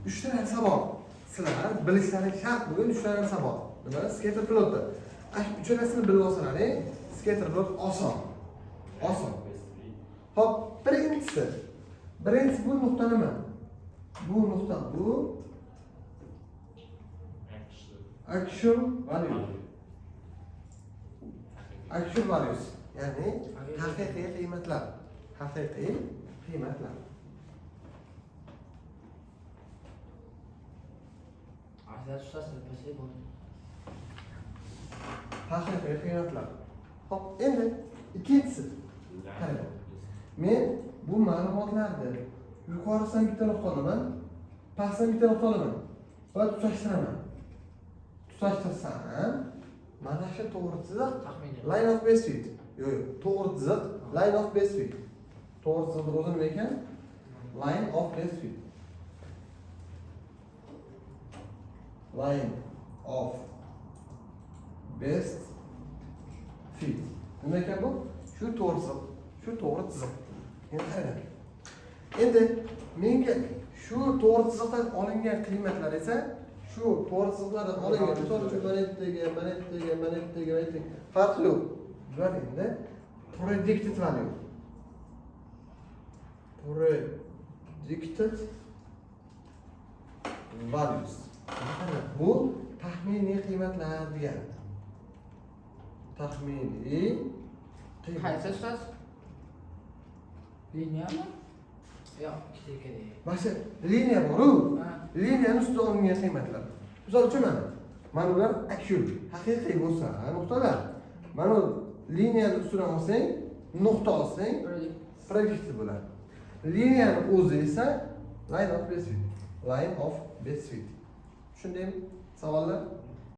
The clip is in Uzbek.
3 ta narsa bor. Sizlar bilishlaringiz shart bugun 3 ta narsa bor. Nima? Skater piloti. Uchalasini bilib olsalaring, skater pilot oson. Oson. Hop, birinchisi bu nuqta nima? Bu nuqta bu actual value. Actual values. Ya'ni haqiqiy qiymatlar. Haqiqiy qiymatlar. Haqiqiy qiymatlar. Hop, endi ikkinchisi. Qarang. Men bu ma'lumotlarni yuqorisidan bitta nuqta olaman, pastdan bitta nuqta olaman va tutashtiraman. Tutashtirsam, mana shu to'g'ri chiziq line of best fit. Yo'q, to'g'ri chiziq line of best fit. To'g'ri chiziq o'zi nima ekan? Line of best fit. Line of best fit. Nima ekan bu? Shu to'g'ri chiziq, shu to'g'ri chiziq. Endi qarang. Endi menga shu to'g'ri chiziqdan olingan qiymatlar esa shu to'g'ri chiziqlardan olingan, misol uchun mana bittaga farqi yo'q. Bular endi predicted value. Predicted values. Bu taxminiy qiymatlar degani. Taxminiy qiymat. Qaysi ustoz? Liniyami? Yo'q, ikkitagini. Mana liniya bor-ku. Liniyani ustida olingan qiymatlar. Misol uchun mana bular actual, haqiqiy bo'lsa, nuqtalar. Mana liniyani ustidan olsang, nuqta olsang, predicted bo'ladi. Liniyani o'zi esa line of best fit. Line of best fit. Tushundingmi? Savollar?